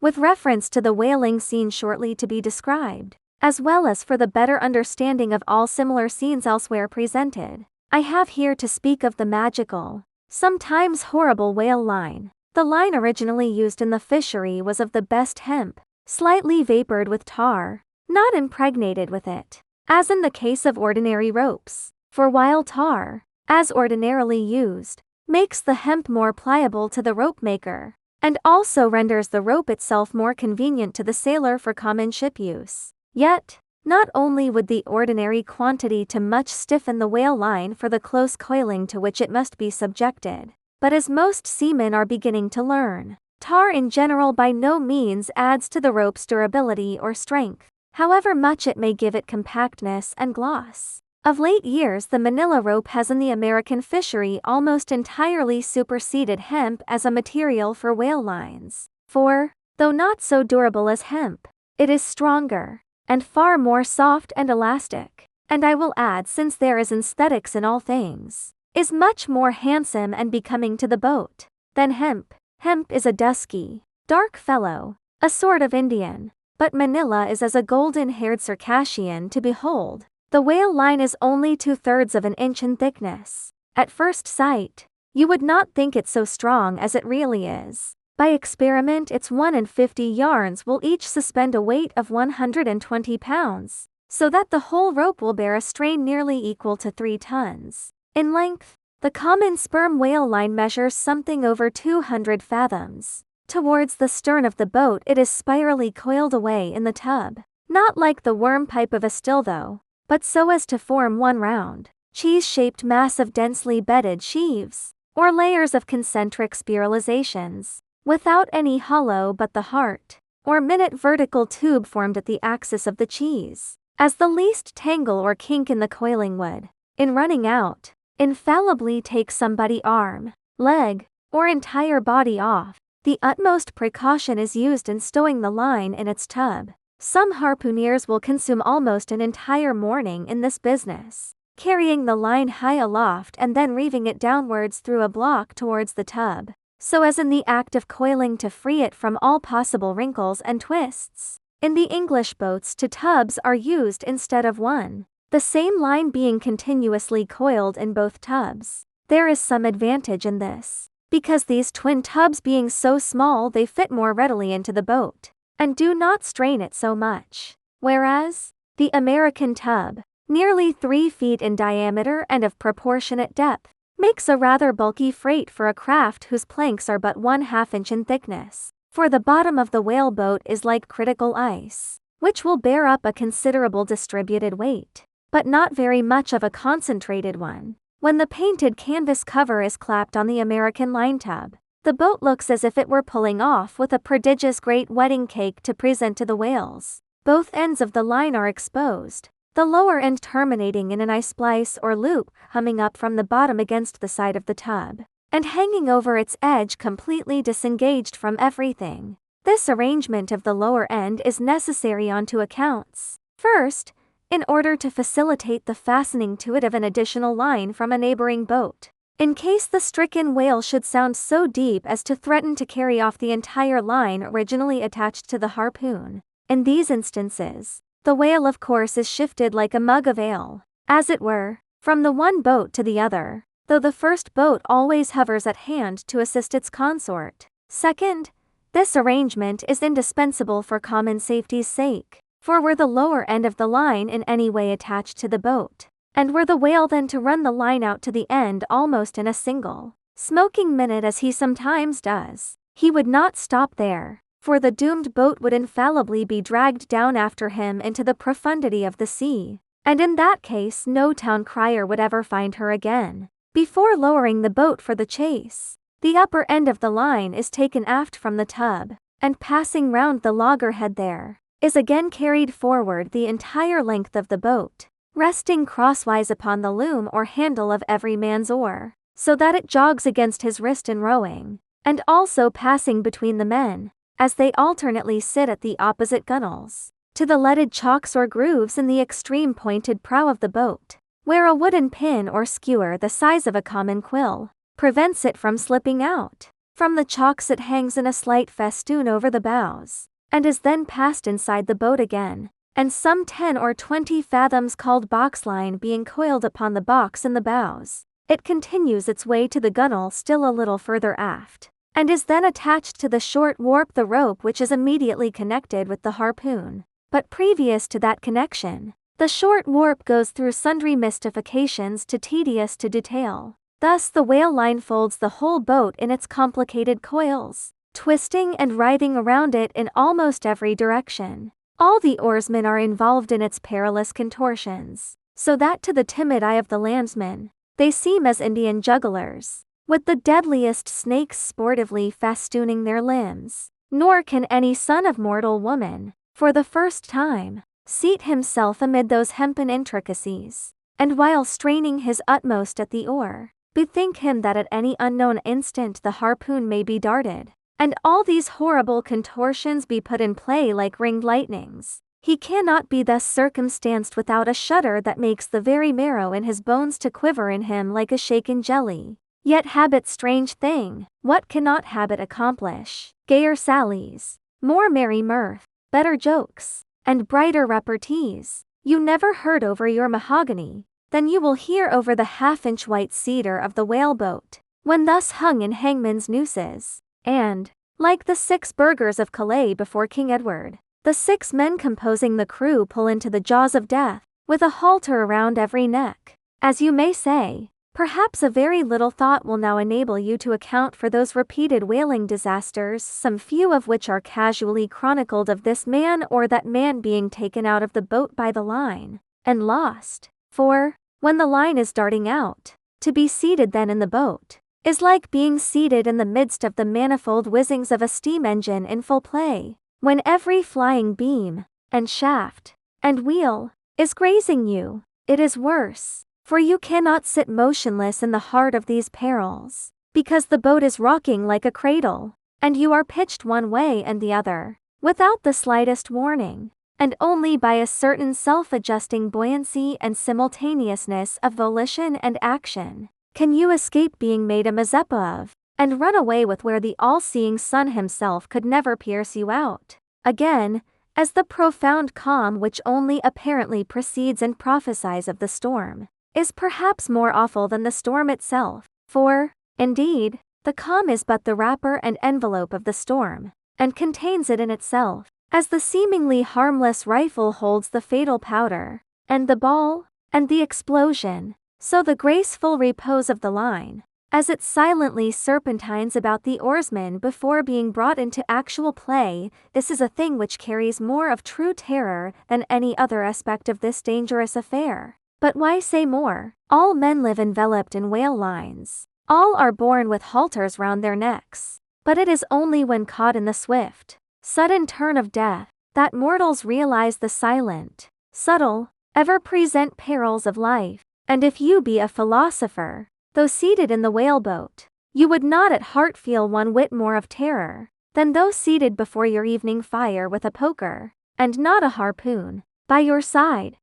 with reference to the whaling scene shortly to be described, as well as for the better understanding of all similar scenes elsewhere presented. I have here to speak of the magical, sometimes horrible whale line. The line originally used in the fishery was of the best hemp, slightly vapored with tar, not impregnated with it, as in the case of ordinary ropes. For while tar, as ordinarily used, makes the hemp more pliable to the rope maker, and also renders the rope itself more convenient to the sailor for common ship use. Yet, not only would the ordinary quantity too much stiffen the whale line for the close coiling to which it must be subjected, but as most seamen are beginning to learn, tar in general by no means adds to the rope's durability or strength, however much it may give it compactness and gloss. Of late years, the Manila rope has in the American fishery almost entirely superseded hemp as a material for whale lines. For, though not so durable as hemp, it is stronger, and far more soft and elastic, and I will add, since there is aesthetics in all things, is much more handsome and becoming to the boat than hemp. Hemp is a dusky, dark fellow, a sort of Indian, but Manila is as a golden-haired Circassian to behold. The whale line is only 2/3 of an inch in thickness. At first sight, you would not think it so strong as it really is. By experiment, its 1 in 50 yarns will each suspend a weight of 120 pounds, so that the whole rope will bear a strain nearly equal to 3 tons. In length, the common sperm whale line measures something over 200 fathoms. Towards the stern of the boat it is spirally coiled away in the tub, not like the worm pipe of a still though, but so as to form one round, cheese-shaped mass of densely bedded sheaves, or layers of concentric spiralizations, without any hollow but the heart, or minute vertical tube formed at the axis of the cheese, as the least tangle or kink in the coiling would, in running out, infallibly take somebody's arm, leg, or entire body off. The utmost precaution is used in stowing the line in its tub. Some harpooneers will consume almost an entire morning in this business, carrying the line high aloft and then reeving it downwards through a block towards the tub, so as in the act of coiling to free it from all possible wrinkles and twists. In the English boats, 2 tubs are used instead of 1, the same line being continuously coiled in both tubs. There is some advantage in this, because these twin tubs being so small they fit more readily into the boat, and do not strain it so much, whereas the American tub, nearly 3 feet in diameter and of proportionate depth, makes a rather bulky freight for a craft whose planks are but 1/2 inch in thickness, for the bottom of the whale boat is like critical ice, which will bear up a considerable distributed weight, but not very much of a concentrated one. When the painted canvas cover is clapped on the American line tub, the boat looks as if it were pulling off with a prodigious great wedding cake to present to the whales. Both ends of the line are exposed, the lower end terminating in an eye splice or loop coming up from the bottom against the side of the tub, and hanging over its edge completely disengaged from everything. This arrangement of the lower end is necessary on 2 accounts. First, in order to facilitate the fastening to it of an additional line from a neighboring boat, in case the stricken whale should sound so deep as to threaten to carry off the entire line originally attached to the harpoon. In these instances, the whale of course is shifted like a mug of ale, as it were, from the one boat to the other, though the first boat always hovers at hand to assist its consort. Second, this arrangement is indispensable for common safety's sake, for were the lower end of the line in any way attached to the boat, and were the whale then to run the line out to the end almost in a single smoking minute as he sometimes does, he would not stop there, for the doomed boat would infallibly be dragged down after him into the profundity of the sea, and in that case no town crier would ever find her again. Before lowering the boat for the chase, the upper end of the line is taken aft from the tub, and passing round the loggerhead there, is again carried forward the entire length of the boat, resting crosswise upon the loom or handle of every man's oar, so that it jogs against his wrist in rowing, and also passing between the men, as they alternately sit at the opposite gunwales, to the leaded chocks or grooves in the extreme pointed prow of the boat, where a wooden pin or skewer the size of a common quill prevents it from slipping out. From the chocks it hangs in a slight festoon over the bows, and is then passed inside the boat again, and some 10 or 20 fathoms called boxline being coiled upon the box in the bows, it continues its way to the gunwale still a little further aft, and is then attached to the short warp the rope which is immediately connected with the harpoon. But previous to that connection, the short warp goes through sundry mystifications too tedious to detail. Thus the whale line folds the whole boat in its complicated coils, twisting and writhing around it in almost every direction. All the oarsmen are involved in its perilous contortions, so that to the timid eye of the landsman, they seem as Indian jugglers, with the deadliest snakes sportively festooning their limbs. Nor can any son of mortal woman, for the first time, seat himself amid those hempen intricacies, and while straining his utmost at the oar, bethink him that at any unknown instant the harpoon may be darted, and all these horrible contortions be put in play like ringed lightnings. He cannot be thus circumstanced without a shudder that makes the very marrow in his bones to quiver in him like a shaken jelly. Yet habit, strange thing, what cannot habit accomplish? Gayer sallies, more merry mirth, better jokes, and brighter repartees, you never heard over your mahogany, than you will hear over the half-inch white cedar of the whaleboat, when thus hung in hangman's nooses. And, like the 6 burghers of Calais before King Edward, the 6 men composing the crew pull into the jaws of death, with a halter around every neck. As you may say, perhaps a very little thought will now enable you to account for those repeated whaling disasters, some few of which are casually chronicled of this man or that man being taken out of the boat by the line, and lost. For, when the line is darting out, to be seated then in the boat, is like being seated in the midst of the manifold whizzings of a steam engine in full play, when every flying beam, and shaft, and wheel, is grazing you. It is worse, for you cannot sit motionless in the heart of these perils, because the boat is rocking like a cradle, and you are pitched one way and the other, without the slightest warning, and only by a certain self-adjusting buoyancy and simultaneousness of volition and action, can you escape being made a Mazeppa of, and run away with where the all-seeing sun himself could never pierce you out. Again, as the profound calm which only apparently precedes and prophesies of the storm, is perhaps more awful than the storm itself, for, indeed, the calm is but the wrapper and envelope of the storm, and contains it in itself, as the seemingly harmless rifle holds the fatal powder, and the ball, and the explosion, so the graceful repose of the line, as it silently serpentines about the oarsman before being brought into actual play, this is a thing which carries more of true terror than any other aspect of this dangerous affair. But why say more? All men live enveloped in whale lines. All are born with halters round their necks. But it is only when caught in the swift, sudden turn of death, that mortals realize the silent, subtle, ever-present perils of life. And if you be a philosopher, though seated in the whaleboat, you would not at heart feel one whit more of terror, than though seated before your evening fire with a poker, and not a harpoon, by your side.